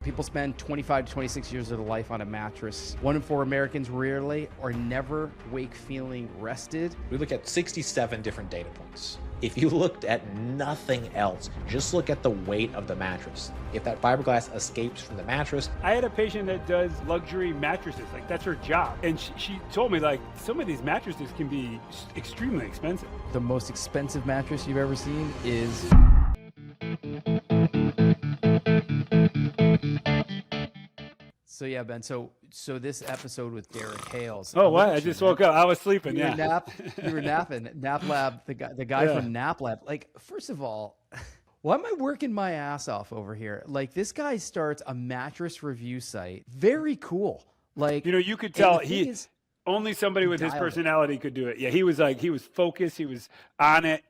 People spend 25 to 26 years of their life on a mattress. 1 in 4 Americans rarely or never wake feeling rested. We look at 67 different data points. If you looked at nothing else, just look at the weight of the mattress. If that fiberglass escapes from the mattress. I had a patient that does luxury mattresses, like that's her job. And she told me like some of these mattresses can be extremely expensive. The most expensive mattress you've ever seen is... So yeah, Ben, so this episode with Derek Hales. Oh, what? I just woke up. I was sleeping, You yeah. were napping. NapLab, the guy from NapLab. Like, first of all, why am I working my ass off over here? Like, this guy starts a mattress review site. Very cool. Like, you know, you could tell only somebody with his personality could do it. Yeah, he was focused, he was on it.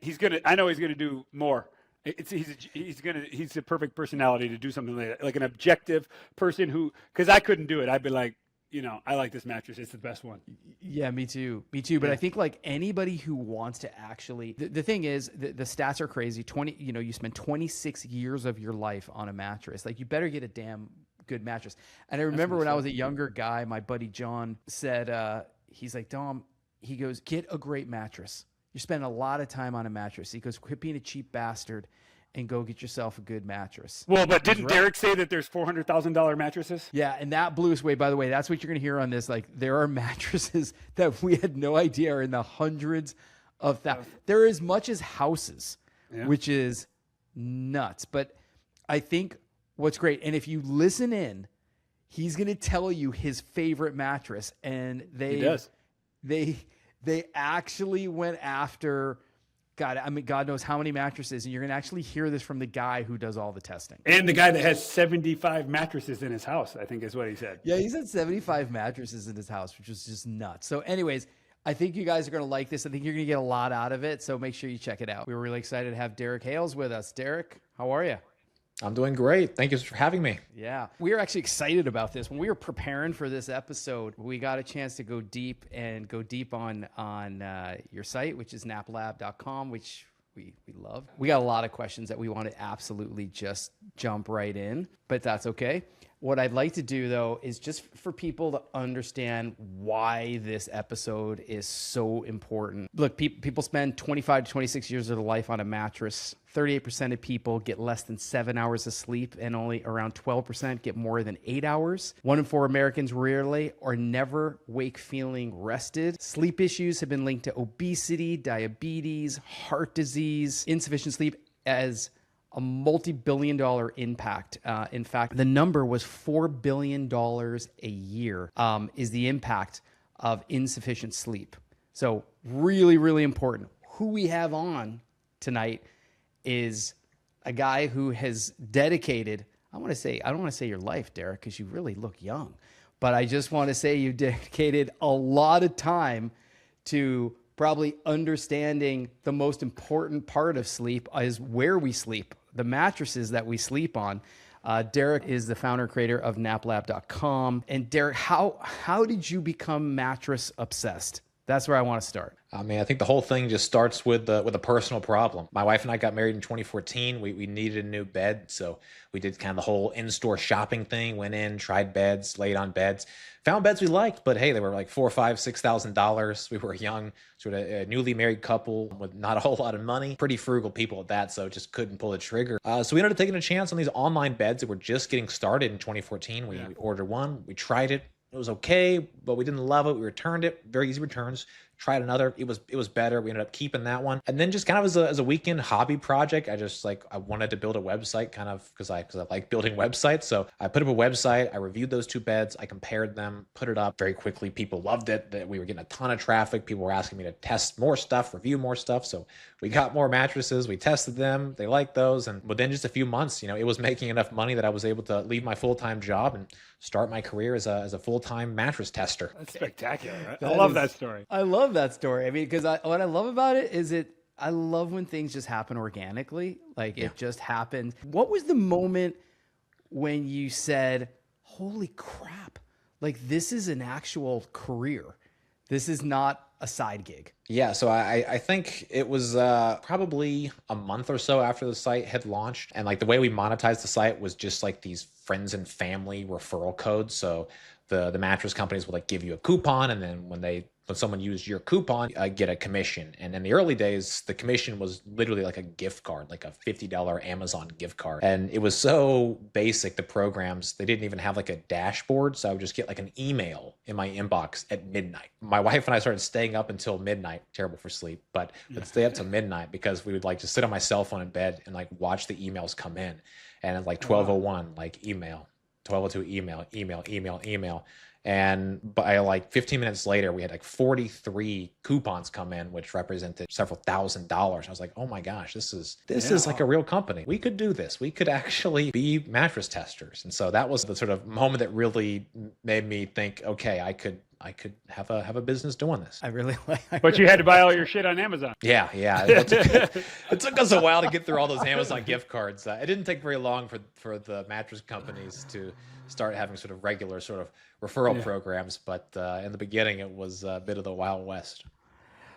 I know he's gonna do more. He's the perfect personality to do something like that, like an objective person who, because I couldn't do it. I'd be like, you know, I like this mattress. It's the best one. Yeah, me too. But yeah. I think like anybody who wants to actually, the thing is, the stats are crazy. You spend 26 years of your life on a mattress. Like, you better get a damn good mattress. And I remember when I was a younger guy, my buddy John said, he's like, Dom, he goes, get a great mattress. You're spending a lot of time on a mattress. He goes, quit being a cheap bastard and go get yourself a good mattress. Well, but didn't Derek say that there's $400,000 mattresses? Yeah, and that blew us away. By the way, that's what you're going to hear on this. Like, there are mattresses that we had no idea are in the hundreds of thousands. They're as much as houses, which is nuts. But I think what's great, and if you listen in, he's going to tell you his favorite mattress. And he does. They actually went after, God knows how many mattresses, and you're going to actually hear this from the guy who does all the testing. And the guy that has 75 mattresses in his house, I think is what he said. Yeah, he said 75 mattresses in his house, which was just nuts. So anyways, I think you guys are going to like this. I think you're going to get a lot out of it, so make sure you check it out. We were really excited to have Derek Hales with us. Derek, how are you? I'm doing great. Thank you for having me. Yeah, we are actually excited about this. When we were preparing for this episode, we got a chance to go deep on your site, which is naplab.com, which we love. We got a lot of questions that we want to absolutely just jump right in, but that's okay. What I'd like to do, though, is just for people to understand why this episode is so important. Look, people spend 25 to 26 years of their life on a mattress. 38% of people get less than 7 hours of sleep, and only around 12% get more than 8 hours. 1 in 4 Americans rarely or never wake feeling rested. Sleep issues have been linked to obesity, diabetes, heart disease, insufficient sleep as a multi-billion-dollar impact. In fact, the number was $4 billion a year is the impact of insufficient sleep. So really, really important. Who we have on tonight is a guy who has dedicated, I don't want to say your life, Derek, because you really look young, but I just want to say you dedicated a lot of time to probably understanding the most important part of sleep is where we sleep, the mattresses that we sleep on. Derek is the founder and creator of NapLab.com. And Derek, how did you become mattress obsessed? That's where I want to start. I mean, I think the whole thing just starts with a personal problem. My wife and I got married in 2014. We needed a new bed, so we did kind of the whole in-store shopping thing. Went in, tried beds, laid on beds, found beds we liked, but hey, they were like $4,000, $5,000, $6,000. We were a young, sort of a newly married couple with not a whole lot of money, pretty frugal people at that, so just couldn't pull the trigger. So we ended up taking a chance on these online beds that were just getting started in 2014. We ordered one, we tried it. It was okay, but we didn't love it. We returned it. Very easy returns. Tried another. It was better. We ended up keeping that one. And then just kind of as a weekend hobby project, I wanted to build a website kind of because I like building websites. So I put up a website. I reviewed those two beds. I compared them, put it up very quickly. People loved it. That we were getting a ton of traffic. People were asking me to test more stuff, review more stuff. So we got more mattresses. We tested them. They liked those. And within just a few months, it was making enough money that I was able to leave my full-time job and start my career as a full-time mattress tester. That's spectacular. Right? I love that story. I love that story. I mean, because what I love about it is I love when things just happen organically. Like it just happened. What was the moment when you said, holy crap, like this is an actual career. This is not a side gig? Yeah, so I think it was probably a month or so after the site had launched. And like the way we monetized the site was just like these friends and family referral codes. So the mattress companies would like give you a coupon, and then when someone used your coupon, get a commission. And in the early days, the commission was literally like a gift card, like a $50 Amazon gift card. And it was so basic, the programs, they didn't even have like a dashboard. So I would just get like an email in my inbox at midnight. My wife and I started staying up until midnight, terrible for sleep, but would stay up till midnight because we would like just sit on my cell phone in bed and like watch the emails come in. And at like 12:01, like email, 12:02, email. And by like 15 minutes later, we had like 43 coupons come in, which represented several $1,000s. I was like, oh my gosh, this is like a real company. We could do this. We could actually be mattress testers. And so that was the sort of moment that really made me think, okay, I could have a business doing this. I really like. But you had to buy all your shit on Amazon. Yeah. It took us a while to get through all those Amazon gift cards. It didn't take very long for the mattress companies to start having sort of regular sort of referral programs. But in the beginning, it was a bit of the Wild West.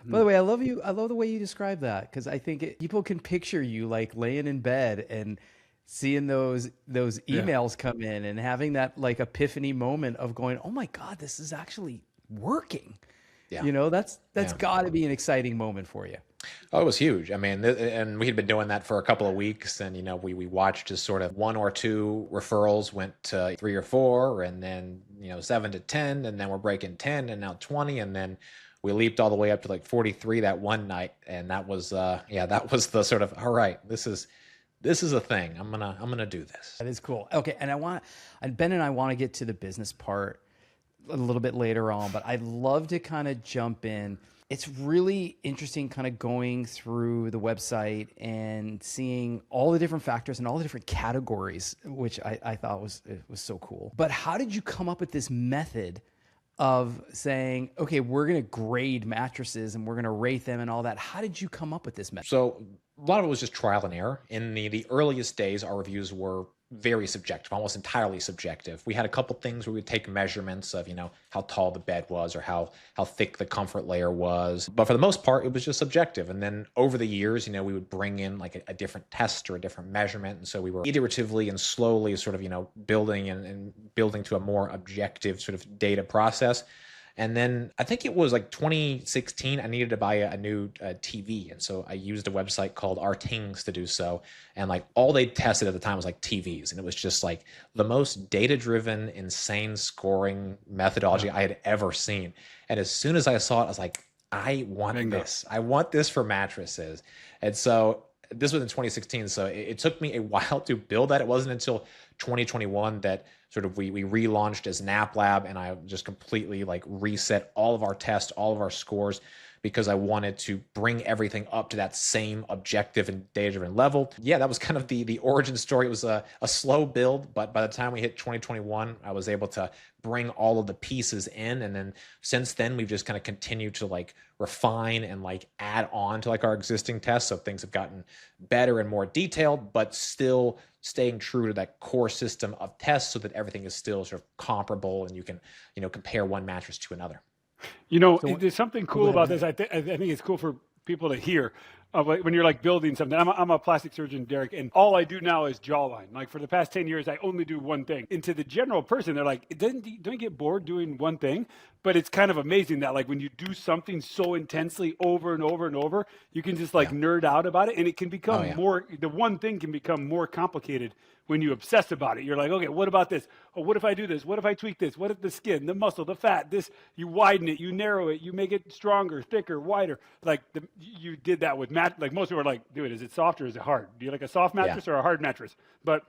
By the way, I love the way you describe that, because I think people can picture you like laying in bed and seeing those emails come in and having that like epiphany moment of going, oh my God, this is actually working. Yeah. You know, that's got to be an exciting moment for you. Oh, it was huge. I mean, and we had been doing that for a couple of weeks, and, you know, we watched as sort of 1 or 2 referrals went to 3 or 4, and then, you know, 7 to 10, and then we're breaking 10 and now 20. And then we leaped all the way up to like 43 that one night. And that was, that was the sort of, all right, this is a thing. I'm gonna do this. That is cool. Okay, and Ben and I want to get to the business part a little bit later on, but I'd love to kind of jump in. It's really interesting kind of going through the website and seeing all the different factors and all the different categories, which I thought was so cool. But how did you come up with this method of saying, okay, we're going to grade mattresses and we're going to rate them and all that? How did you come up with this method? So a lot of it was just trial and error. In the earliest days, our reviews were very subjective, almost entirely subjective. We had a couple things where we'd take measurements of, you know, how tall the bed was or how thick the comfort layer was. But for the most part, it was just subjective. And then over the years, you know, we would bring in like a different test or a different measurement. And so we were iteratively and slowly sort of, you know, building and building to a more objective sort of data process. And then I think it was like 2016, I needed to buy a new TV. And so I used a website called Our Things to do so. And like all they tested at the time was like TVs. And it was just like the most data-driven, insane scoring methodology I had ever seen. And as soon as I saw it, I was like, I want this. I want this for mattresses. And so this was in 2016. So it took me a while to build that. It wasn't until 2021 that sort of we relaunched as NapLab, and I just completely like reset all of our tests, all of our scores, because I wanted to bring everything up to that same objective and data-driven level. Yeah, that was kind of the origin story. It was a slow build, but by the time we hit 2021, I was able to bring all of the pieces in. And then since then, we've just kind of continued to like refine and like add on to like our existing tests. So things have gotten better and more detailed, but still staying true to that core system of tests so that everything is still sort of comparable and you can, you know, compare one mattress to another. You know, there's something cool about this. I think it's cool for people to hear. Like when you're like building something. I'm a plastic surgeon, Derek, and all I do now is jawline. Like for the past 10 years, I only do one thing. And to the general person, they're like, don't you get bored doing one thing? But it's kind of amazing that like when you do something so intensely over and over and over, you can just like nerd out about it, and it can become more. The one thing can become more complicated when you obsess about it. You're like, okay, what about this? Oh, what if I do this? What if I tweak this? What if the skin, the muscle, the fat, this, you widen it, you narrow it, you make it stronger, thicker, wider. Like you did that with like most people are like, dude, is it soft or is it hard? Do you like a soft mattress or a hard mattress? But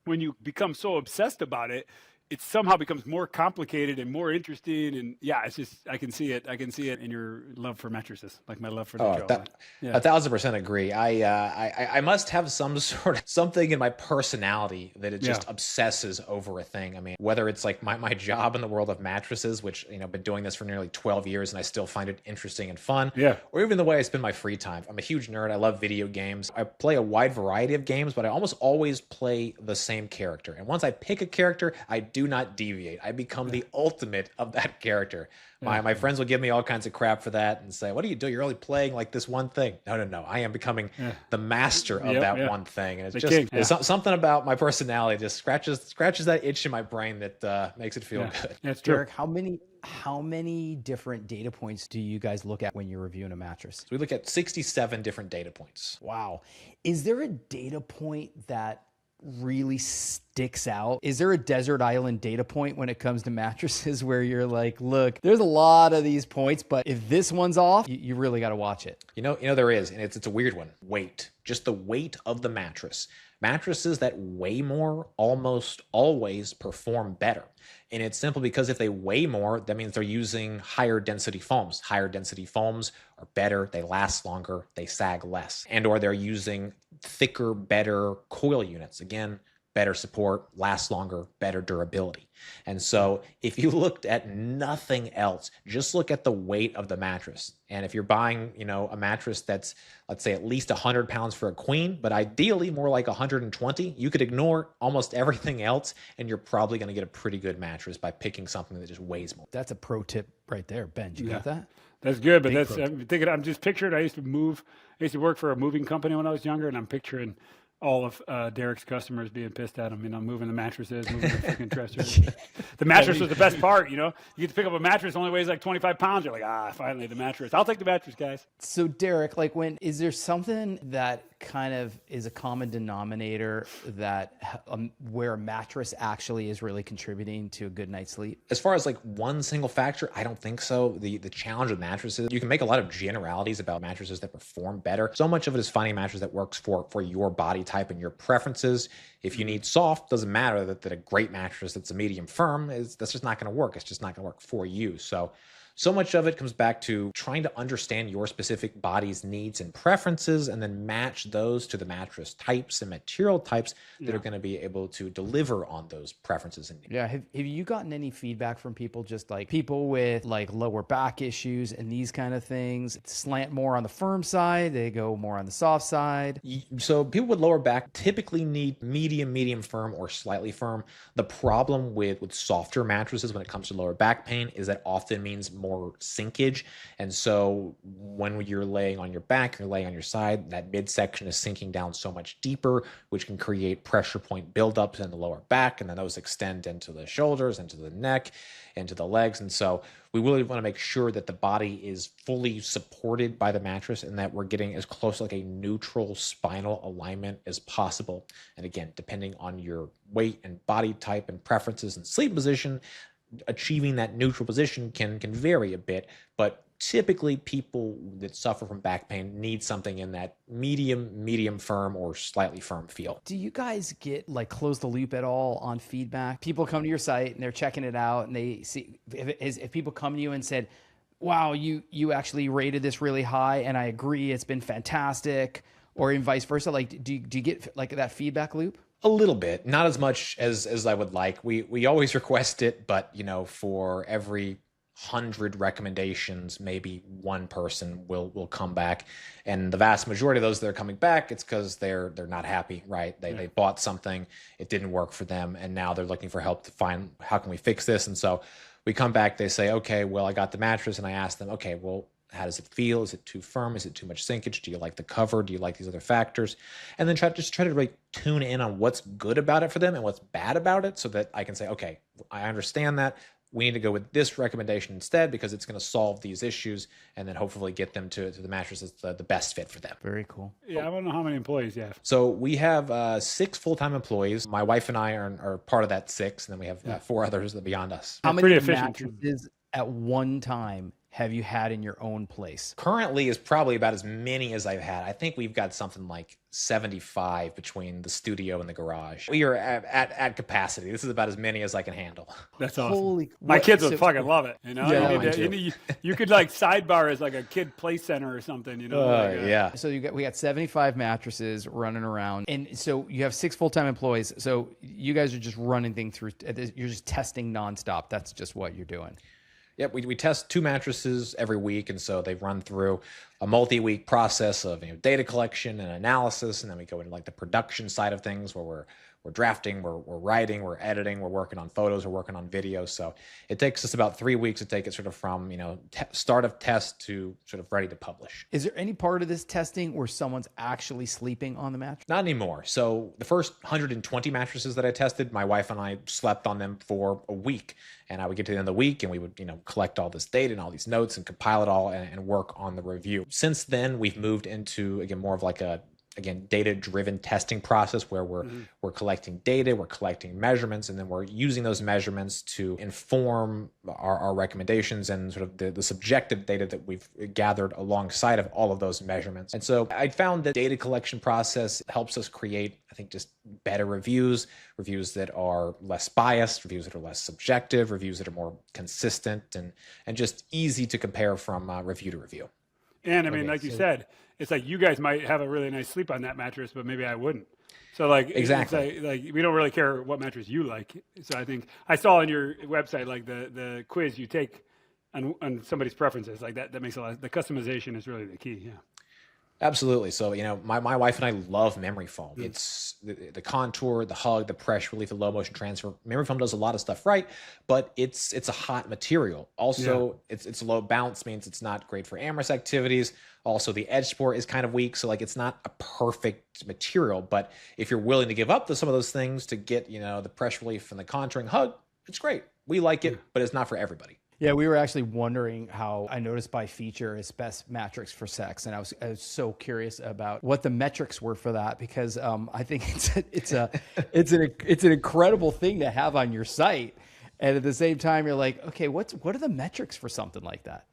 when you become so obsessed about it, it somehow becomes more complicated and more interesting. And yeah, it's just, I can see it in your love for mattresses, like my love for the jawline. 1,000% agree. I must have some sort of something in my personality that it just obsesses over a thing. I mean, whether it's like my job in the world of mattresses, which, you know, I've been doing this for nearly 12 years and I still find it interesting and fun. Yeah. Or even the way I spend my free time. I'm a huge nerd. I love video games. I play a wide variety of games, but I almost always play the same character. And once I pick a character, I do not deviate. I become the ultimate of that character. My friends will give me all kinds of crap for that and say, what do you do? You're only playing like this one thing. No. I am becoming the master of that one thing. And it's it's something about my personality just scratches that itch in my brain that makes it feel good. That's true. Derek, how many different data points do you guys look at when you're reviewing a mattress? So we look at 67 different data points. Wow. Is there a data point that really sticks out? Is there a desert island data point when it comes to mattresses where you're like, look, there's a lot of these points, but if this one's off, you really got to watch it? You know, there is, and it's a weird one. Weight, just the weight of the mattress. Mattresses that weigh more almost always perform better. And it's simple because if they weigh more, that means they're using higher density foams. Higher density foams are better, they last longer, they sag less. And or they're using thicker, better coil units. Again, better support, lasts longer, better durability. And so if you looked at nothing else, just look at the weight of the mattress. And if you're buying, a mattress that's, let's say, at least 100 pounds for a queen, but ideally more like 120, you could ignore almost everything else, and you're probably going to get a pretty good mattress by picking something that just weighs more. That's a pro tip right there, Ben. You got that? That's good, but I'm just picturing, I used to work for a moving company when I was younger, and I'm picturing all of Derek's customers being pissed at him, moving the mattresses, moving the freaking dressers. The mattress was the best part, You get to pick up a mattress, only weighs like 25 pounds. You're like, finally the mattress. I'll take the mattress, guys. So Derek, is there something that kind of is a common denominator that where a mattress actually is really contributing to a good night's sleep? As far as like one single factor, I don't think so. The challenge with mattresses, you can make a lot of generalities about mattresses that perform better. So much of it is finding a mattress that works for your body type and your preferences. If you need soft, doesn't matter that a great mattress that's a medium firm that's just not going to work. It's just not going to work for you. So much of it comes back to trying to understand your specific body's needs and preferences and then match those to the mattress types and material types that are going to be able to deliver on those preferences and needs. Yeah. Have you gotten any feedback from people, just like people with like lower back issues and these kind of things, slant more on the firm side, they go more on the soft side? So people with lower back typically need medium firm, or slightly firm. The problem with softer mattresses when it comes to lower back pain is that often means more sinkage. And so when you're laying on your back, you're laying on your side, that midsection is sinking down so much deeper, which can create pressure point buildups in the lower back. And then those extend into the shoulders, into the neck, into the legs. And so we really want to make sure that the body is fully supported by the mattress and that we're getting as close to like a neutral spinal alignment as possible. And again, depending on your weight and body type and preferences and sleep position, achieving that neutral position can vary a bit, but typically people that suffer from back pain need something in that medium firm or slightly firm feel. Do you guys get close the loop at all on feedback? People come to your site and they're checking it out and they see if people come to you and said, wow, you actually rated this really high and I agree, it's been fantastic, or in vice versa, do you get that feedback loop? A little bit, not as much as I would like. We always request it, but for every 100 recommendations, maybe one person will come back, and the vast majority of those that are coming back, it's because they're not happy, right? They bought something, it didn't work for them, and now they're looking for help to find how can we fix this. And so we come back, they say, okay, well, I got the mattress, and I ask them, okay, well, how does it feel? Is it too firm? Is it too much sinkage? Do you like the cover? Do you like these other factors? And then try to really tune in on what's good about it for them and what's bad about it, so that I can say, okay, I understand that. We need to go with this recommendation instead because it's going to solve these issues, and then hopefully get them to the mattress that's the best fit for them. Very cool. Yeah, I don't know how many employees you have. So we have 6 full-time employees. My wife and I are part of that 6, and then we have 4 others beyond us. How many mattresses at one time have you had in your own place? Currently is probably about as many as I've had. I think we've got something like 75 between the studio and the garage. We are at capacity. This is about as many as I can handle. That's awesome. My kids would fucking love it. Yeah, you could sidebar as a kid play center or something. Yeah. So we got 75 mattresses running around, and so you have 6 full-time employees. So you guys are just running things through. You're just testing nonstop. That's just what you're doing. Yep, we test 2 mattresses every week, and so they run through a multi-week process of data collection and analysis, and then we go into the production side of things where we're drafting, we're writing, we're editing, we're working on photos, we're working on videos. So it takes us about 3 weeks to take it sort of from, start of test to sort of ready to publish. Is there any part of this testing where someone's actually sleeping on the mattress? Not anymore. So the first 120 mattresses that I tested, my wife and I slept on them for a week. And I would get to the end of the week and we would, collect all this data and all these notes and compile it all and work on the review. Since then, we've moved into, again, more of like a data-driven testing process where we're collecting data, we're collecting measurements, and then we're using those measurements to inform our recommendations and sort of the subjective data that we've gathered alongside of all of those measurements. And so I found that data collection process helps us create, I think, just better reviews that are less biased, reviews that are less subjective, reviews that are more consistent and just easy to compare from review to review. And I mean, like you said, it's like you guys might have a really nice sleep on that mattress, but maybe I wouldn't. So like, exactly, it's like we don't really care what mattress you like. So I think I saw on your website, like the quiz you take on somebody's preferences, like that makes a lot. The customization is really the key. Yeah. Absolutely. So, my wife and I love memory foam. It's the contour, the hug, the pressure relief, the low motion transfer. Memory foam does a lot of stuff right, but it's a hot material. Also, it's low bounce, means it's not great for amorous activities. Also, the edge support is kind of weak. So like, it's not a perfect material, but if you're willing to give up some of those things to get, the pressure relief and the contouring hug, it's great. We like it, but it's not for everybody. Yeah, we were actually wondering how I noticed by feature is best mattress for sex, and I was so curious about what the metrics were for that, because I think it's an incredible thing to have on your site, and at the same time you're like, okay, what are the metrics for something like that?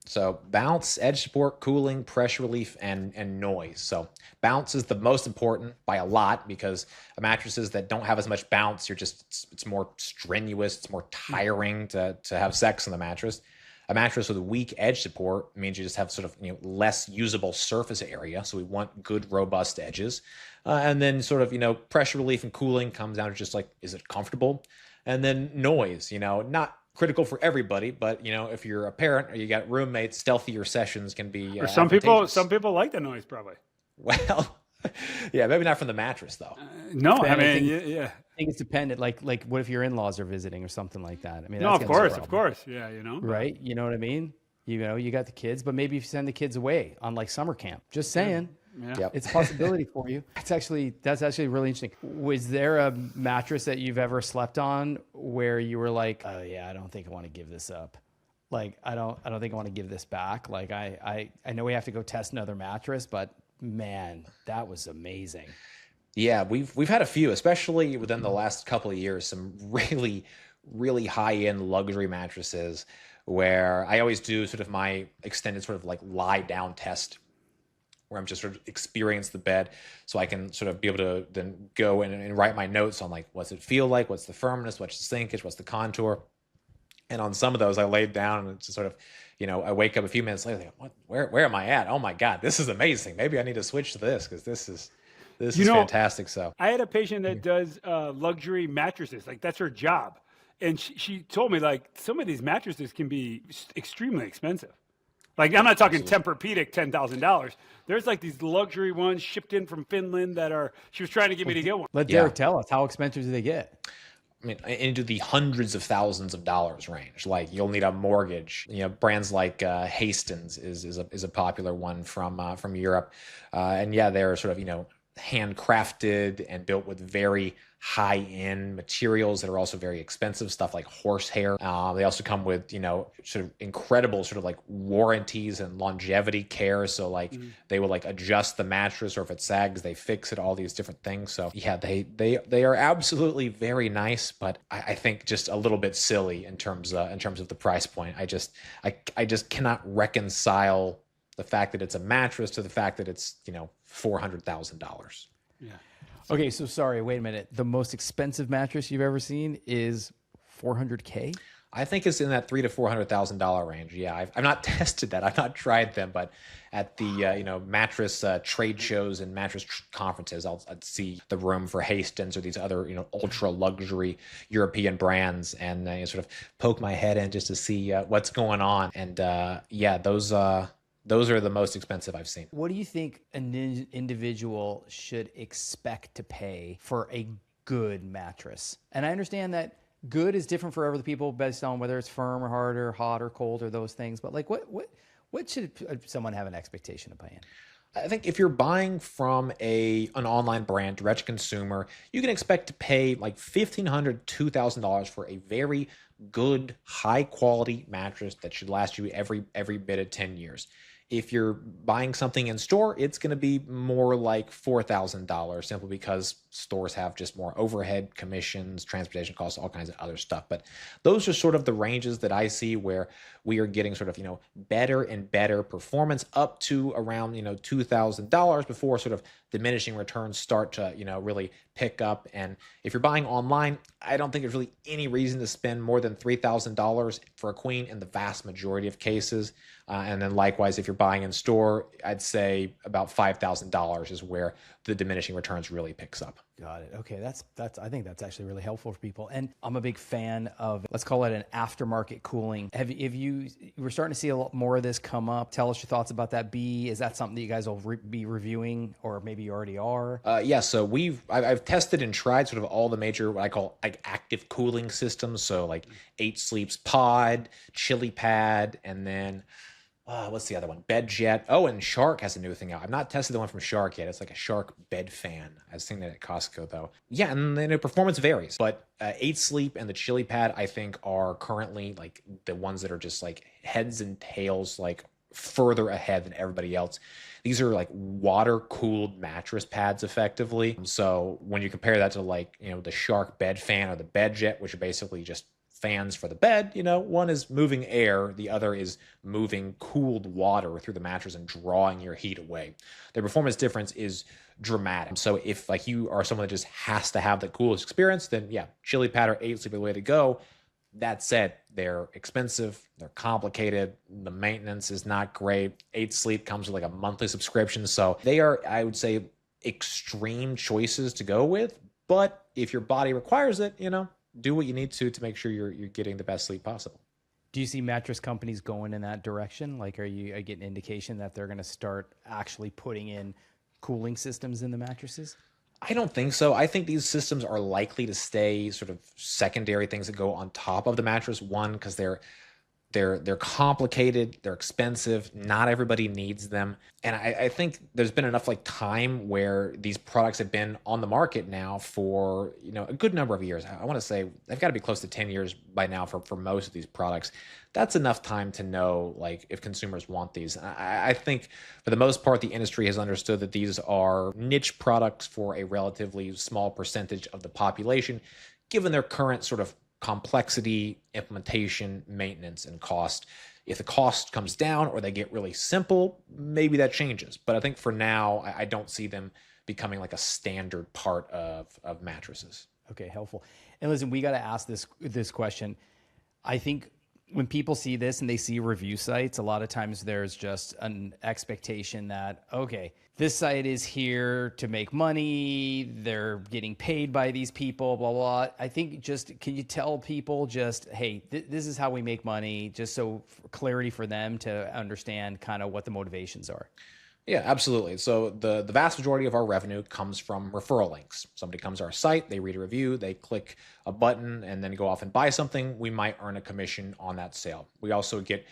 So bounce, edge support, cooling, pressure relief, and noise. So bounce is the most important by a lot, because mattresses that don't have as much bounce, it's more strenuous, it's more tiring to have sex on the mattress. A mattress with weak edge support means you just have sort of less usable surface area. So we want good, robust edges. And then sort of, pressure relief and cooling comes down to just like, is it comfortable? And then noise, not critical for everybody, but if you're a parent or you got roommates, stealthier sessions can be. Or some people like the noise, probably. Well, yeah, maybe not from the mattress though. No, I mean, yeah. I think it's dependent. Like what if your in-laws are visiting or something like that? I mean, no, of course, yeah, right? You know what I mean? You got the kids, but maybe if you send the kids away on like summer camp, just saying. Yeah. Yep. It's a possibility for you. That's actually really interesting. Was there a mattress that you've ever slept on where you were like, oh yeah, I don't think I want to give this up. Like, I don't think I want to give this back. Like I know we have to go test another mattress, but man, that was amazing. Yeah, we've had a few, especially within the last couple of years, some really, really high-end luxury mattresses where I always do sort of my extended sort of like lie down test, where I'm just sort of experience the bed, so I can sort of be able to then go and write my notes on like, what's it feel like? What's the firmness? What's the sinkage? What's the contour? And on some of those, I laid down and it's just sort of, I wake up a few minutes later, like, where am I at? Oh my God, this is amazing. Maybe I need to switch to this because this is fantastic. So I had a patient that does luxury mattresses. Like that's her job. And she told me like some of these mattresses can be extremely expensive. Like I'm not talking Tempur-Pedic $10,000. There's like these luxury ones shipped in from Finland she was trying to get me to get one. Let Derek tell us, how expensive do they get? I mean, into the hundreds of thousands of dollars range. Like you'll need a mortgage. Brands like Hastings is a popular one from Europe, and yeah, they're sort of handcrafted and built with very high-end materials that are also very expensive, stuff like horsehair. They also come with sort of incredible sort of like warranties and longevity care, so like they will like adjust the mattress, or if it sags they fix it, all these different things. So yeah, they are absolutely very nice, but I think just a little bit silly in terms of the price point. I just cannot reconcile the fact that it's a mattress to the fact that it's $400,000. Yeah. Okay, so sorry, wait a minute. The most expensive mattress you've ever seen is $400K? I think it's in that $300,000 to $400,000 range. Yeah, I've not tested that. I've not tried them, but at the mattress trade shows and mattress conferences, I'd see the room for Hastings or these other ultra luxury European brands, and sort of poke my head in just to see what's going on. And those are the most expensive I've seen. What do you think an individual should expect to pay for a good mattress? And I understand that good is different for other people based on whether it's firm or hard or hot or cold or those things. But like, what should someone have an expectation of paying? I think if you're buying from an online brand, direct to consumer, you can expect to pay like $1,500, $2,000 for a very good, high quality mattress that should last you every bit of 10 years. If you're buying something in store, it's going to be more like $4,000 simply because stores have just more overhead, commissions, transportation costs, all kinds of other stuff. But those are sort of the ranges that I see where we are getting sort of, better and better performance up to around, $2,000 before sort of diminishing returns start to, really pick up. And if you're buying online, I don't think there's really any reason to spend more than $3,000 for a queen in the vast majority of cases. And then likewise, if you're buying in store, I'd say about $5,000 is where the diminishing returns really picks up. Got it. Okay, that's. I think that's actually really helpful for people. And I'm a big fan of, let's call it an aftermarket cooling. We're starting to see a lot more of this come up. Tell us your thoughts about that. Is that something that you guys will be reviewing, or maybe you already are? Yeah. So I've tested and tried sort of all the major what I call like active cooling systems. So like 8 Sleep's Pod, Chili Pad, and then. What's the other one? BedJet. Oh, and Shark has a new thing out. I've not tested the one from Shark yet. It's like a Shark bed fan. I was seeing that at Costco, though. Yeah, and then the performance varies. But 8 Sleep and the Chili Pad, I think, are currently like the ones that are just like heads and tails, like further ahead than everybody else. These are like water-cooled mattress pads, effectively. So when you compare that to like, the Shark bed fan or the BedJet, which are basically just fans for the bed, one is moving air, the other is moving cooled water through the mattress and drawing your heat away. The performance difference is dramatic. So if like you are someone that just has to have the coolest experience, then yeah, Chili Pad or 8 Sleep are the way to go. That said, they're expensive, they're complicated, the maintenance is not great. 8 Sleep comes with like a monthly subscription. So they are, I would say, extreme choices to go with. But if your body requires it, do what you need to make sure you're getting the best sleep possible. Do you see mattress companies going in that direction? Like, are you getting indication that they're going to start actually putting in cooling systems in the mattresses? I don't think so. I think these systems are likely to stay sort of secondary things that go on top of the mattress. One, because they're complicated, they're expensive, not everybody needs them. And I think there's been enough like time where these products have been on the market now for, a good number of years. I want to say they've got to be close to 10 years by now for most of these products. That's enough time to know like if consumers want these. I think for the most part, the industry has understood that these are niche products for a relatively small percentage of the population, given their current sort of complexity, implementation, maintenance, and cost. If the cost comes down or they get really simple, maybe that changes. But I think for now, I don't see them becoming like a standard part of mattresses. Okay, helpful. And listen, we got to ask this question. I think when people see this and they see review sites, a lot of times there's just an expectation that, okay, this site is here to make money, they're getting paid by these people, blah, blah. I think can you tell people hey, this is how we make money, just so clarity for them to understand kind of what the motivations are? Yeah, absolutely. So the vast majority of our revenue comes from referral links. Somebody comes to our site, they read a review, they click a button, and then go off and buy something. We might earn a commission on that sale. We also get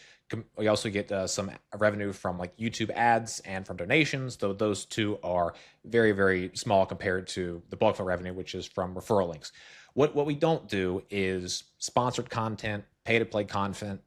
some revenue from like YouTube ads and from donations, though those two are very, very small compared to the bulk of our revenue, which is from referral links. What we don't do is sponsored content, pay-to-play content,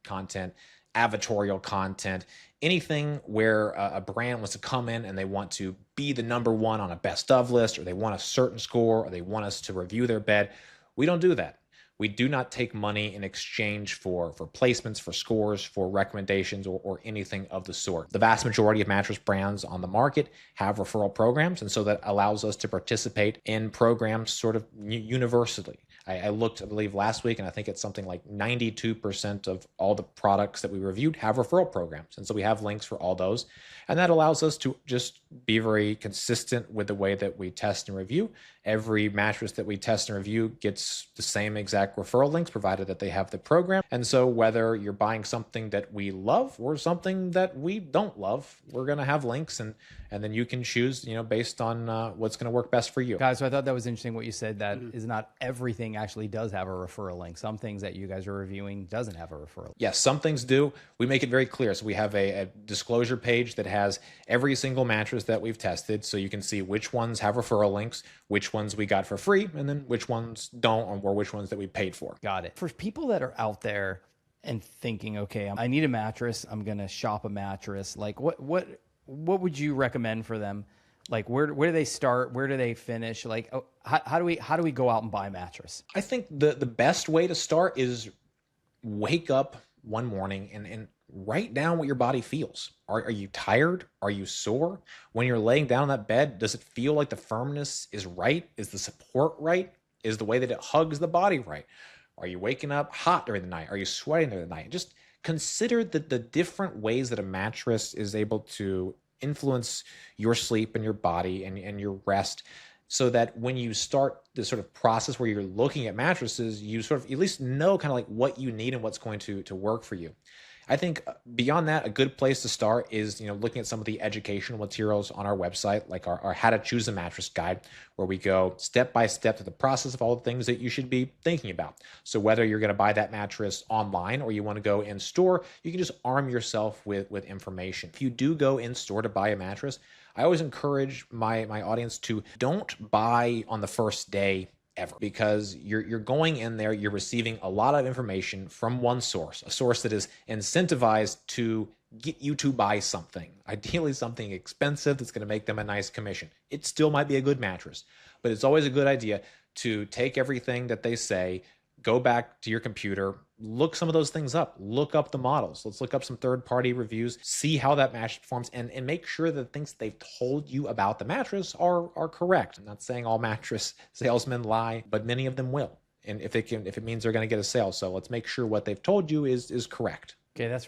advertorial content, anything where a brand wants to come in and they want to be the number one on a best of list, or they want a certain score, or they want us to review their bed. We don't do that. We do not take money in exchange for placements, for scores, for recommendations, or anything of the sort. The vast majority of mattress brands on the market have referral programs, and so that allows us to participate in programs sort of universally. I looked, I believe, last week, and I think it's something like 92% of all the products that we reviewed have referral programs. And so we have links for all those. And that allows us to just be very consistent with the way that we test and review. Every mattress that we test and review gets the same exact referral links, provided that they have the program. And so whether you're buying something that we love or something that we don't love, we're going to have links, and then you can choose, based on what's going to work best for you. Guys, so I thought that was interesting what you said, that is not everything actually does have a referral link. Some things that you guys are reviewing doesn't have a referral. Yes, some things do. We make it very clear. So we have a disclosure page that has every single mattress that we've tested, so you can see which ones have referral links, which ones we got for free, and then which ones don't, or which ones that we paid for. Got it. For people that are out there and thinking, okay, I need a mattress, I'm going to shop a mattress, like what would you recommend for them? Like where do they start? Where do they finish? Like how do we go out and buy a mattress? I think the best way to start is wake up one morning and write down what your body feels. Are you tired? Are you sore? When you're laying down on that bed, does it feel like the firmness is right? Is the support right? Is the way that it hugs the body right? Are you waking up hot during the night? Are you sweating during the night? Just consider the different ways that a mattress is able to influence your sleep and your body and your rest, so that when you start this sort of process where you're looking at mattresses, you sort of at least know kind of like what you need and what's going to work for you. I think beyond that, a good place to start is, looking at some of the educational materials on our website, like our How to Choose a Mattress guide, where we go step by step through the process of all the things that you should be thinking about. So whether you're going to buy that mattress online or you want to go in store, you can just arm yourself with information. If you do go in store to buy a mattress, I always encourage my audience to don't buy on the first day ever, because you're going in there, you're receiving a lot of information from one source, a source that is incentivized to get you to buy something, ideally something expensive that's going to make them a nice commission. It still might be a good mattress, but it's always a good idea to take everything that they say, go back to your computer, look some of those things up, look up the models. Let's look up some third-party reviews, see how that mattress performs, and make sure that the things they've told you about the mattress are correct. I'm not saying all mattress salesmen lie, but many of them will. And if it means they're going to get a sale. So let's make sure what they've told you is correct. Okay, I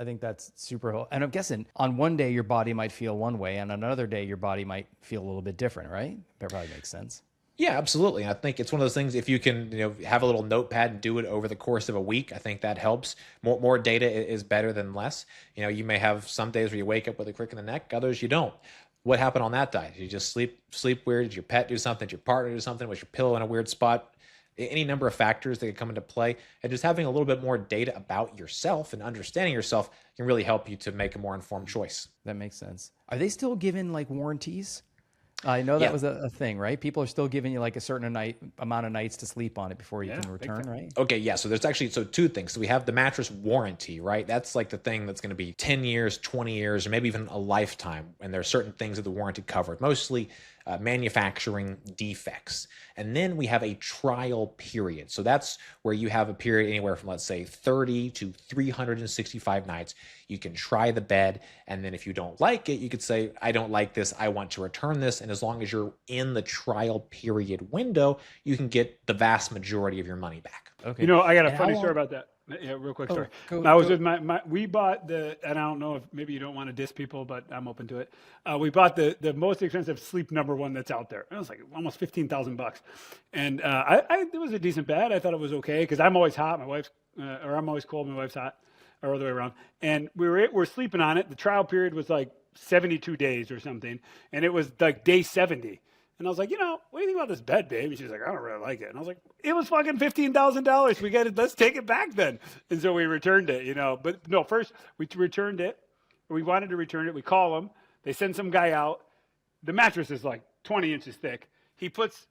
think that's super helpful. And I'm guessing on one day your body might feel one way, and on another day your body might feel a little bit different, right? That probably makes sense. Yeah, absolutely. And I think it's one of those things, if you can, have a little notepad and do it over the course of a week, I think that helps. More data is better than less. You may have some days where you wake up with a crick in the neck, others you don't. What happened on that day? Did you just sleep weird? Did your pet do something? Did your partner do something? Was your pillow in a weird spot? Any number of factors that could come into play, and just having a little bit more data about yourself and understanding yourself can really help you to make a more informed choice. That makes sense. Are they still giving like warranties? I know that was a thing, right? People are still giving you like a certain amount of nights to sleep on it before you can return, right? Okay, yeah. So there's actually two things. So we have the mattress warranty, right? That's like the thing that's going to be 10 years, 20 years, or maybe even a lifetime. And there are certain things that the warranty covered, mostly manufacturing defects. And then we have a trial period. So that's where you have a period anywhere from, let's say, 30 to 365 nights. You can try the bed, and then if you don't like it, you could say, I don't like this, I want to return this. And as long as you're in the trial period window, you can get the vast majority of your money back. Okay. I got a funny story about that. Yeah, real quick story. I was with we bought and I don't know if maybe you don't want to diss people, but I'm open to it. We bought the most expensive Sleep Number one that's out there. It was like almost $15,000. And it was a decent bed. I thought it was okay, because I'm always hot. My wife's, or I'm always cold. My wife's hot, or other way around. And we're sleeping on it. The trial period was like 72 days or something. And it was like day 70. And I was like, what do you think about this bed, babe? And she's like, I don't really like it. And I was like, it was fucking $15,000. Let's take it back then. And so we returned it, But no, first we returned it. We wanted to return it. We call them. They send some guy out. The mattress is like 20 inches thick. He puts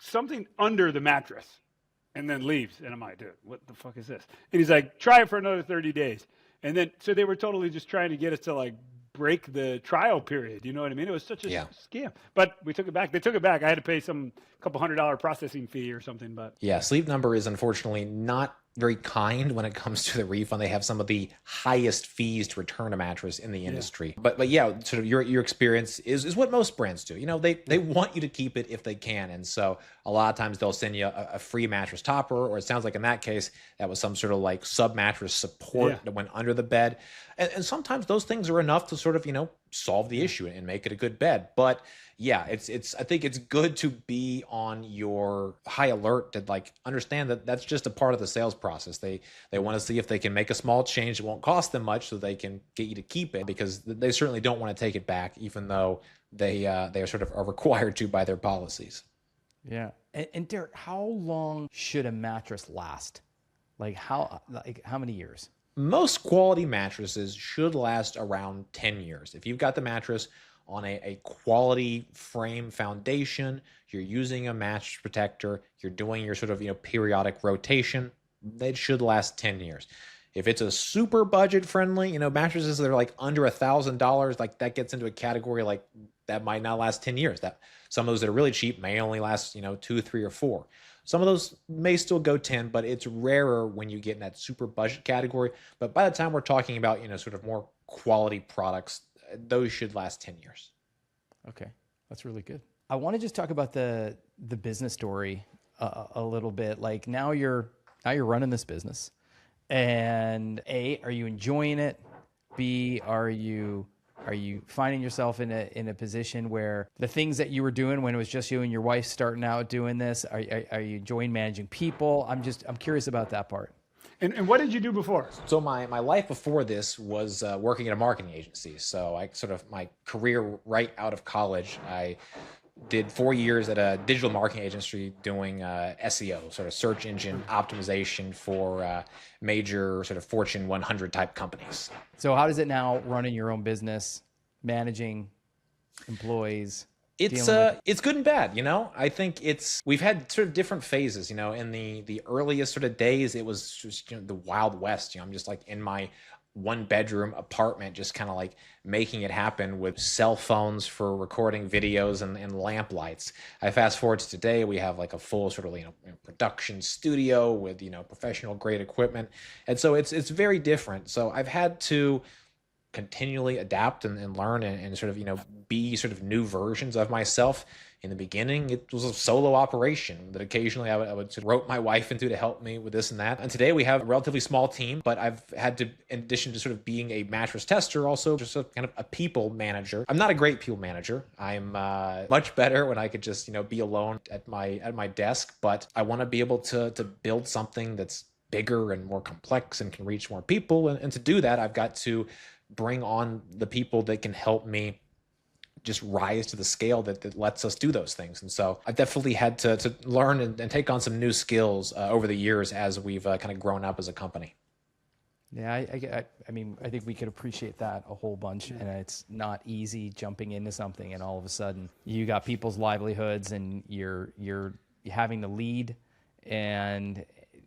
something under the mattress and then leaves. And I'm like, dude, what the fuck is this? And he's like, try it for another 30 days. And then, so they were totally just trying to get us to like break the trial period. You know what I mean? It was such a scam. But we took it back. They took it back. I had to pay some $200 processing fee or something. But yeah, Sleep Number is unfortunately not very kind when it comes to the refund. They have some of the highest fees to return a mattress in the industry. But yeah, sort of your experience is what most brands do. You know, they want you to keep it if they can. And so a lot of times they'll send you a free mattress topper, or it sounds like in that case, that was some sort of like sub mattress support that went under the bed. And sometimes those things are enough to sort of, solve the issue and make it a good bed. But yeah, I think it's good to be on your high alert to like understand that that's just a part of the sales process. They want to see if they can make a small change that won't cost them much so they can get you to keep it, because they certainly don't want to take it back, even though they are sort of are required to by their policies. Yeah. And Derek, how long should a mattress last? Like how many years? Most quality mattresses should last around 10 years. If you've got the mattress on a quality frame foundation, you're using a mattress protector, you're doing your sort of, periodic rotation, they should last 10 years. If it's a super budget friendly, mattresses that are like under $1,000, like that gets into a category like that might not last 10 years. That some of those that are really cheap may only last, 2, 3, or 4. Some of those may still go 10, but it's rarer when you get in that super budget category. But by the time we're talking about, sort of more quality products, those should last 10 years. Okay, that's really good. I want to just talk about the business story a little bit. Like now you're running this business, and A, are you enjoying it? B, are you finding yourself in a position where the things that you were doing when it was just you and your wife starting out doing this, are you enjoying managing people? I'm curious about that part. And what did you do before? So my life before this was working at a marketing agency. So my career right out of college, I did 4 years at a digital marketing agency doing SEO, sort of search engine optimization for major sort of Fortune 100 type companies. So how does it now running your own business, managing employees? It's good and bad, I think we've had sort of different phases, in the earliest sort of days, it was just, the Wild West, I'm just like in my 1-bedroom apartment, just kind of like making it happen with cell phones for recording videos and lamp lights. I fast forward to today, we have like a full sort of, production studio with, professional grade equipment. And so it's very different. So I've had to continually adapt and learn and sort of, be sort of new versions of myself. In the beginning, it was a solo operation that occasionally I would sort of rope my wife into to help me with this and that. And today we have a relatively small team, but I've had to, in addition to sort of being a mattress tester, also just a kind of a people manager. I'm not a great people manager. I'm much better when I could just, be alone at my desk, but I want to be able to build something that's bigger and more complex and can reach more people. And to do that, I've got to bring on the people that can help me just rise to the scale that lets us do those things. And so I've definitely had to learn and take on some new skills over the years as we've kind of grown up as a company. Yeah, I mean, I think we could appreciate that a whole bunch. And it's not easy jumping into something and all of a sudden you got people's livelihoods and you're having the lead, and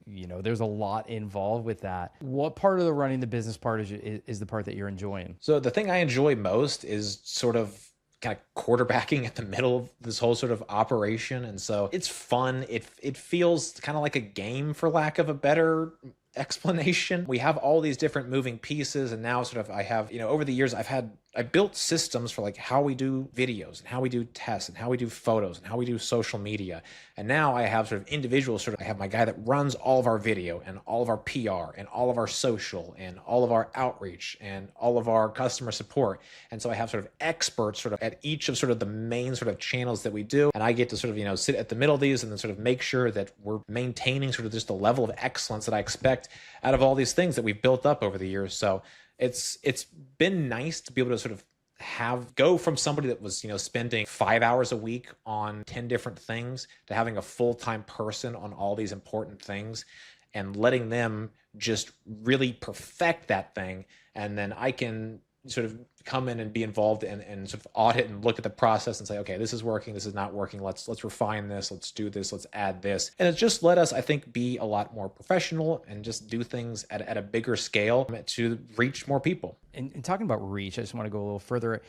there's a lot involved with that. What part of the running the business part is the part that you're enjoying? So the thing I enjoy most is sort of kind of quarterbacking at the middle of this whole sort of operation. And so it's fun. It feels kind of like a game, for lack of a better explanation. We have all these different moving pieces, and now sort of I have, over the years I built systems for like how we do videos and how we do tests and how we do photos and how we do social media. And now I have sort of individuals, I have my guy that runs all of our video and all of our PR and all of our social and all of our outreach and all of our customer support. And so I have sort of experts sort of at each of sort of the main sort of channels that we do. And I get to sort of, sit at the middle of these and then sort of make sure that we're maintaining sort of just the level of excellence that I expect out of all these things that we've built up over the years. So it's been nice to be able to sort of go from somebody that was, spending 5 hours a week on 10 different things to having a full-time person on all these important things and letting them just really perfect that thing. And then I can sort of come in and be involved and sort of audit and look at the process and say, okay, this is working, this is not working. Let's refine this. Let's do this. Let's add this. And it's just let us, I think, be a lot more professional and just do things at a bigger scale to reach more people. And talking about reach, I just want to go a little further.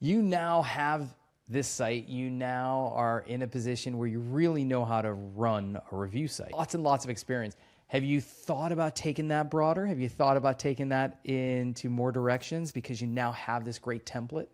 You now have this site. You now are in a position where you really know how to run a review site. Lots and lots of experience. Have you thought about taking that broader? Have you thought about taking that into more directions because you now have this great template?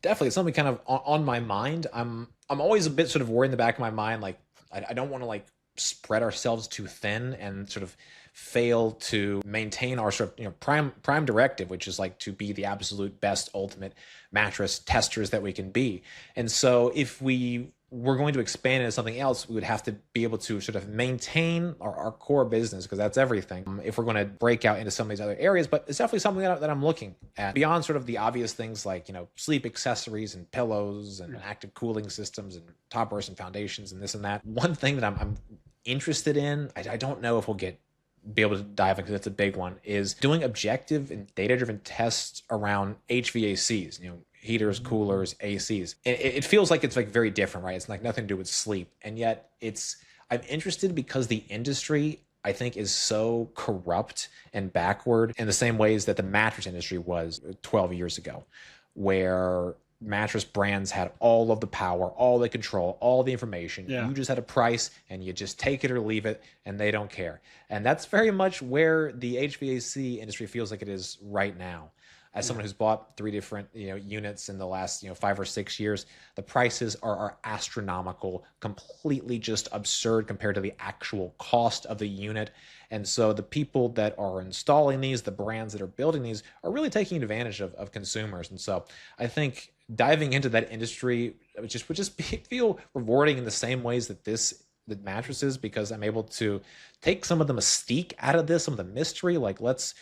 Definitely, it's something kind of on my mind. I'm always a bit sort of worried in the back of my mind, like I don't want to like spread ourselves too thin and sort of fail to maintain our sort of prime directive, which is like to be the absolute best ultimate mattress testers that we can be. And so if we're going to expand into something else, we would have to be able to sort of maintain our core business, because that's everything, if we're going to break out into some of these other areas. But it's definitely something that I'm looking at beyond sort of the obvious things like, sleep accessories and pillows and active cooling systems and toppers and foundations and this and that. One thing that I'm interested in, I don't know if we'll be able to dive into, that's a big one, is doing objective and data-driven tests around HVACs, heaters, coolers, ACs. It feels like it's like very different, right? It's like nothing to do with sleep. And yet I'm interested because the industry, I think, is so corrupt and backward in the same ways that the mattress industry was 12 years ago, where mattress brands had all of the power, all the control, all the information. Yeah. You just had a price and you just take it or leave it, and they don't care. And that's very much where the HVAC industry feels like it is right now. As someone who's bought 3 different units in the last 5 or 6 years, the prices are astronomical, completely just absurd compared to the actual cost of the unit. And so the people that are installing these, the brands that are building these, are really taking advantage of consumers. And so I think diving into that industry would just feel rewarding in the same ways that the mattresses, because I'm able to take some of the mystique out of this, some of the mystery. Like let's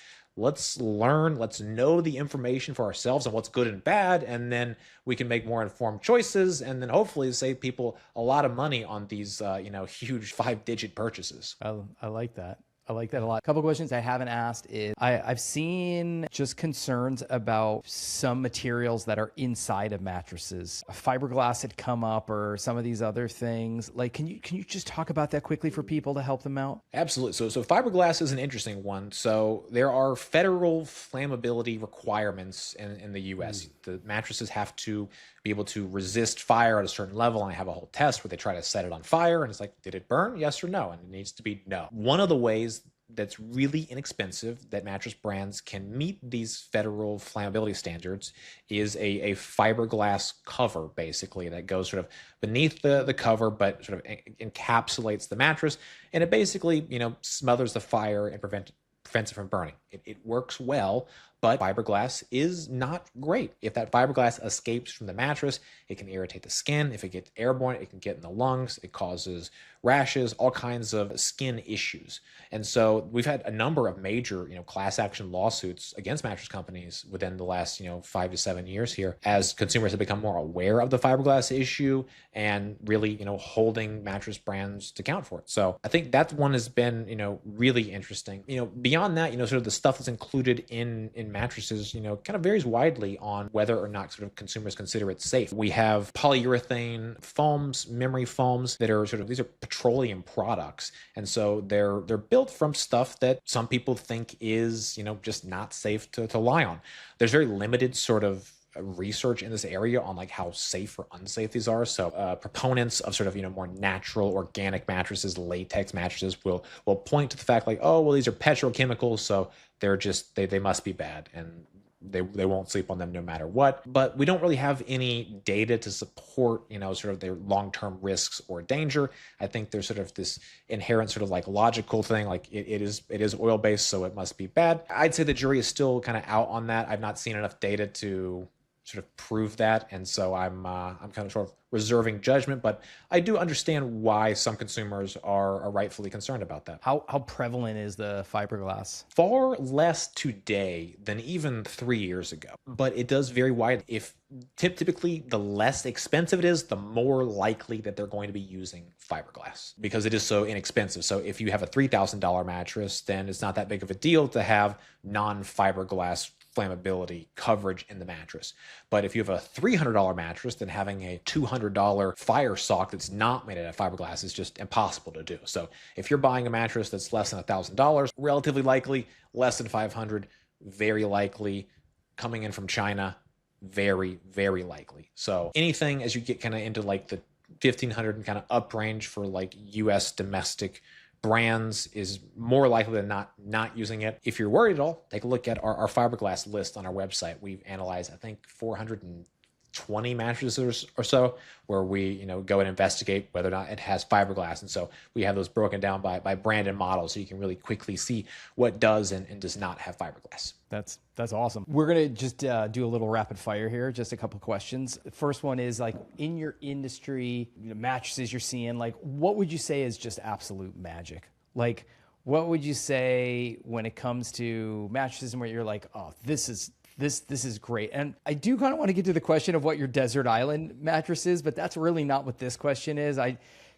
learn, let's know the information for ourselves on what's good and bad, and then we can make more informed choices, and then hopefully save people a lot of money on these huge 5-digit purchases. I like that. I like that a lot. A couple questions I haven't asked is I've seen just concerns about some materials that are inside of mattresses. Fiberglass had come up, or some of these other things. Like, can you just talk about that quickly for people to help them out? Absolutely. So fiberglass is an interesting one. So there are federal flammability requirements in the U.S. The mattresses have to be able to resist fire at a certain level, and I have a whole test where they try to set it on fire, and it's like, did it burn? Yes or no? And it needs to be no. One of the ways that's really inexpensive that mattress brands can meet these federal flammability standards is a fiberglass cover, basically, that goes sort of beneath the cover, but sort of encapsulates the mattress, and it basically smothers the fire and prevents it from burning. It works well, but fiberglass is not great. If that fiberglass escapes from the mattress, it can irritate the skin. If it gets airborne, it can get in the lungs. It causes rashes, all kinds of skin issues. And so we've had a number of major, class action lawsuits against mattress companies within the last, 5 to 7 years here, as consumers have become more aware of the fiberglass issue and really, holding mattress brands to account for it. So I think that one has been, really interesting. Beyond that, sort of the stuff that's included in mattresses, kind of varies widely on whether or not sort of consumers consider it safe. We have polyurethane foams, memory foams that are these are petroleum products. And so they're built from stuff that some people think is, just not safe to lie on. There's very limited sort of research in this area on like how safe or unsafe these are. So proponents of sort of more natural organic mattresses, latex mattresses will point to the fact like, oh well, these are petrochemicals, so they're just they must be bad, and they won't sleep on them no matter what. But we don't really have any data to support sort of their long-term risks or danger. I think there's sort of this inherent sort of like logical thing, like it is oil-based, so it must be bad. I'd say the jury is still kind of out on that. I've not seen enough data to sort of prove that, and so I'm kind of sort of reserving judgment, but I do understand why some consumers are rightfully concerned about that. How prevalent is the fiberglass? Far less today than even 3 years ago, but it does vary widely. If typically the less expensive it is, the more likely that they're going to be using fiberglass because it is so inexpensive. So if you have a $3,000 mattress, then it's not that big of a deal to have non-fiberglass flammability coverage in the mattress. But if you have a $300 mattress, then having a $200 fire sock that's not made out of fiberglass is just impossible to do. So if you're buying a mattress that's less than $1,000, relatively likely, less than $500, very likely, coming in from China, very, very likely. So anything as you get kind of into like the $1,500 and kind of up range for like US domestic brands is more likely than not using it. If you're worried at all, take a look at our fiberglass list on our website. We've analyzed, I think, 420 mattresses or so, where we go and investigate whether or not it has fiberglass. And so we have those broken down by brand and model, so you can really quickly see what does and does not have fiberglass. That's awesome. We're gonna just do a little rapid fire here, just a couple questions. The first one is, like, in your industry, mattresses you're seeing, like, what would you say is just absolute magic? Like, what would you say when it comes to mattresses and where you're like, oh, this is great? And I do kind of want to get to the question of what your desert island mattress is, but that's really not what this question is.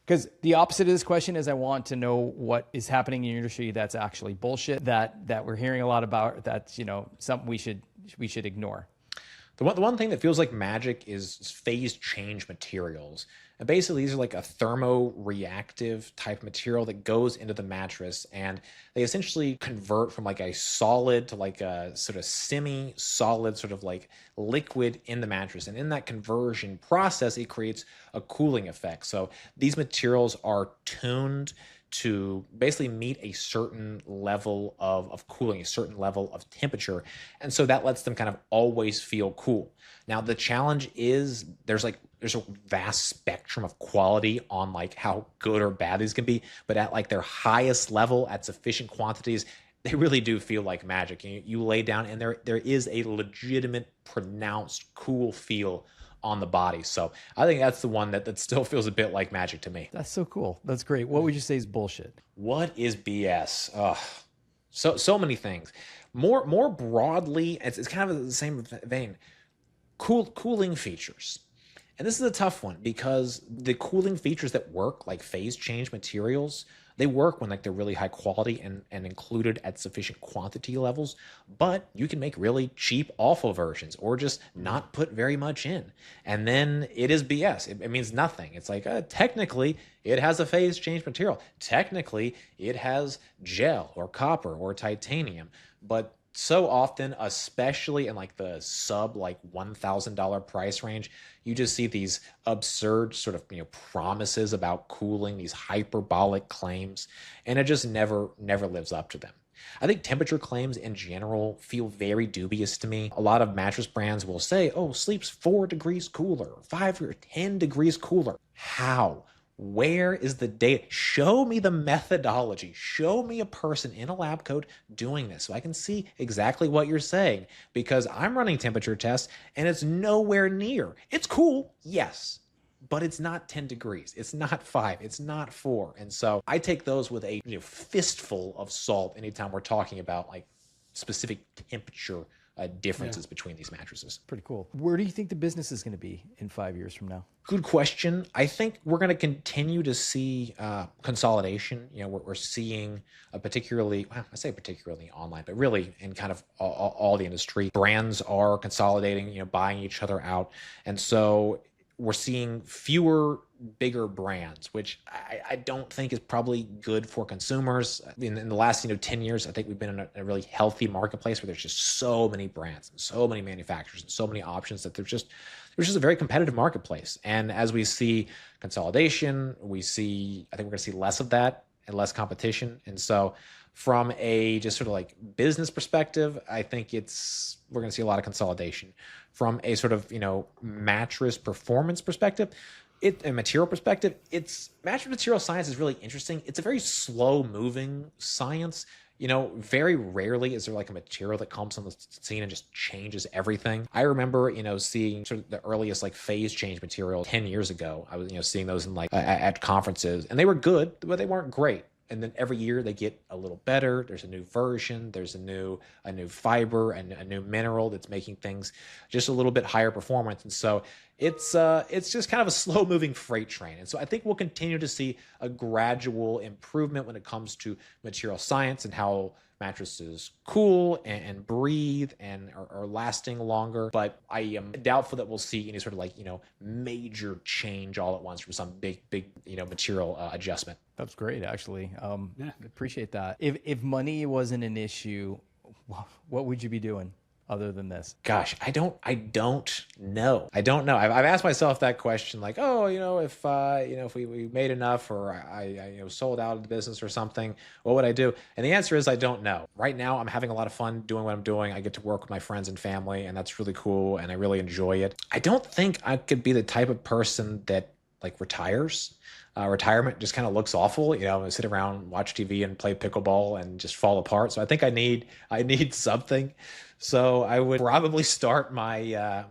Because the opposite of this question is, I want to know what is happening in your industry that's actually bullshit, that we're hearing a lot about, that's something we should ignore. The one thing that feels like magic is phase change materials. And basically, these are like a thermoreactive type material that goes into the mattress, and they essentially convert from like a solid to like a sort of semi-solid sort of like liquid in the mattress. And in that conversion process, it creates a cooling effect. So these materials are tuned to basically meet a certain level of cooling, a certain level of temperature. And so that lets them kind of always feel cool. Now, the challenge is there's a vast spectrum of quality on like how good or bad these can be, but at like their highest level, at sufficient quantities, they really do feel like magic. And you lay down and there is a legitimate, pronounced, cool feel on the body. So I think that's the one that still feels a bit like magic to me. That's so cool. That's great. What would you say is bullshit? What is BS? So many things. More broadly, it's kind of the same vein. Cooling features. And this is a tough one because the cooling features that work, like phase change materials, they work when like they're really high quality and included at sufficient quantity levels, but you can make really cheap, awful versions or just not put very much in. And then it is BS. It means nothing. It's like, technically it has a phase change material. Technically it has gel or copper or titanium, but so often, especially in like the sub like $1,000 price range, you just see these absurd sort of promises about cooling, these hyperbolic claims, and it just never lives up to them. I think temperature claims in general feel very dubious to me. A lot of mattress brands will say, oh, sleeps 4 degrees cooler, 5 or 10 degrees cooler. How? Where is the data? Show me the methodology. Show me a person in a lab coat doing this so I can see exactly what you're saying, because I'm running temperature tests and it's nowhere near. It's cool, yes, but it's not 10 degrees. It's not 5. It's not 4. And so I take those with a fistful of salt anytime we're talking about like specific temperature differences between these mattresses. Pretty cool. Where do you think the business is going to be in 5 years from now? Good question. I think we're going to continue to see consolidation. We're seeing particularly online, but really in kind of all the industry. Brands are consolidating, buying each other out. And so we're seeing fewer bigger brands, which I don't think is probably good for consumers. In the last 10 years, I think we've been in a really healthy marketplace where there's just so many brands and so many manufacturers and so many options that there's just a very competitive marketplace. And as we see consolidation, I think we're going to see less of that and less competition. And so from a just sort of like business perspective, I think we're going to see a lot of consolidation. From a sort of mattress performance perspective, a material perspective, mattress material science is really interesting. It's a very slow moving science. Very rarely is there like a material that comes on the scene and just changes everything. I remember, seeing sort of the earliest like phase change material 10 years ago. I was, seeing those in like at conferences, and they were good, but they weren't great. And then every year they get a little better. There's a new version. There's a new fiber and a new mineral that's making things just a little bit higher performance. And so it's just kind of a slow moving freight train. And so I think we'll continue to see a gradual improvement when it comes to material science and how mattresses cool and breathe and are lasting longer. But I am doubtful that we'll see any sort of like, major change all at once from some big, material adjustment. That's great, actually. Appreciate that. If money wasn't an issue, what would you be doing other than this? Gosh, I don't know. I've asked myself that question, like, oh, if we made enough, or I sold out of the business or something, what would I do? And the answer is I don't know. Right now, I'm having a lot of fun doing what I'm doing. I get to work with my friends and family, and that's really cool, and I really enjoy it. I don't think I could be the type of person that like retires. Retirement just kind of looks awful, sit around, watch TV, and play pickleball and just fall apart. So I think I need something. So I would probably start my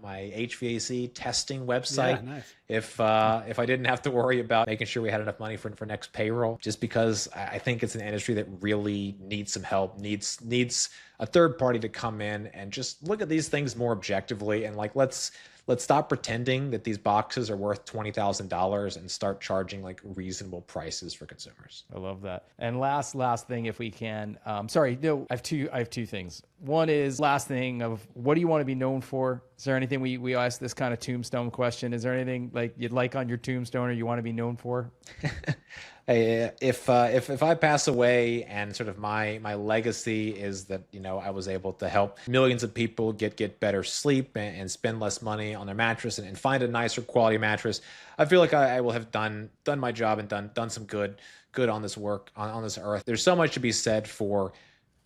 my HVAC testing website. Yeah, nice. If I didn't have to worry about making sure we had enough money for next payroll, just because I think it's an industry that really needs some help, needs a third party to come in and just look at these things more objectively, and like let's stop pretending that these boxes are worth $20,000 and start charging like reasonable prices for consumers. I love that. And last thing, if we can, I have two things. One is last thing of what do you want to be known for? Is there anything we ask this kind of tombstone question? Is there anything like you'd like on your tombstone or you want to be known for? Hey, if I pass away and sort of my legacy is that, I was able to help millions of people get better sleep and spend less money on their mattress and find a nicer quality mattress, I feel like I will have done my job and done some good on this work on this earth. There's so much to be said for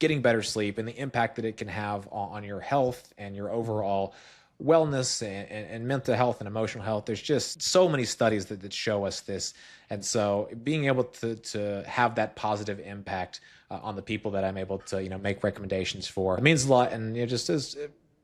getting better sleep and the impact that it can have on your health and your overall wellness and mental health and emotional health. There's just so many studies that show us this. And so being able to have that positive impact on the people that I'm able to, make recommendations for, it means a lot. And it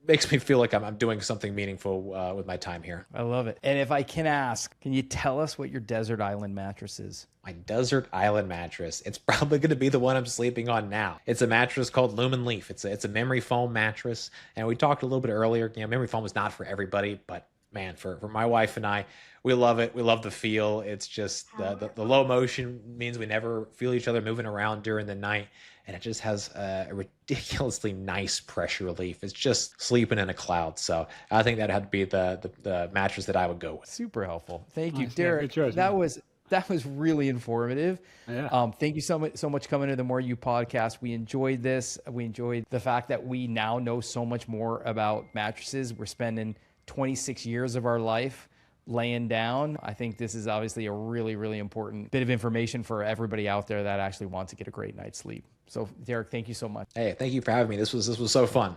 makes me feel like I'm doing something meaningful with my time here. I love it. And if I can ask, can you tell us what your desert island mattress is? My desert island mattress. It's probably going to be the one I'm sleeping on now. It's a mattress called Lumen Leaf. It's a memory foam mattress. And we talked a little bit earlier, memory foam is not for everybody, but man, for my wife and I, we love it. We love the feel. It's just the low motion means we never feel each other moving around during the night. And it just has a ridiculously nice pressure relief. It's just sleeping in a cloud. So I think that had to be the mattress that I would go with. Super helpful. Thank you, Nice. Derek. Yeah, good choice, That was really informative. Yeah. Thank you so much coming to the More You podcast. We enjoyed this. We enjoyed the fact that we now know so much more about mattresses. We're spending 26 years of our life laying down. I think this is obviously a really, really important bit of information for everybody out there that actually wants to get a great night's sleep. So Derek, thank you so much. Hey, thank you for having me. This was so fun.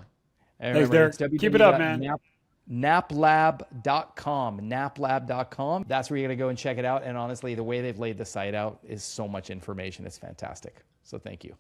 And Thanks, remember, Derek. Keep it up, man. NapLab.com. NapLab.com. That's where you're going to go and check it out. And honestly, the way they've laid the site out is so much information. It's fantastic. So thank you.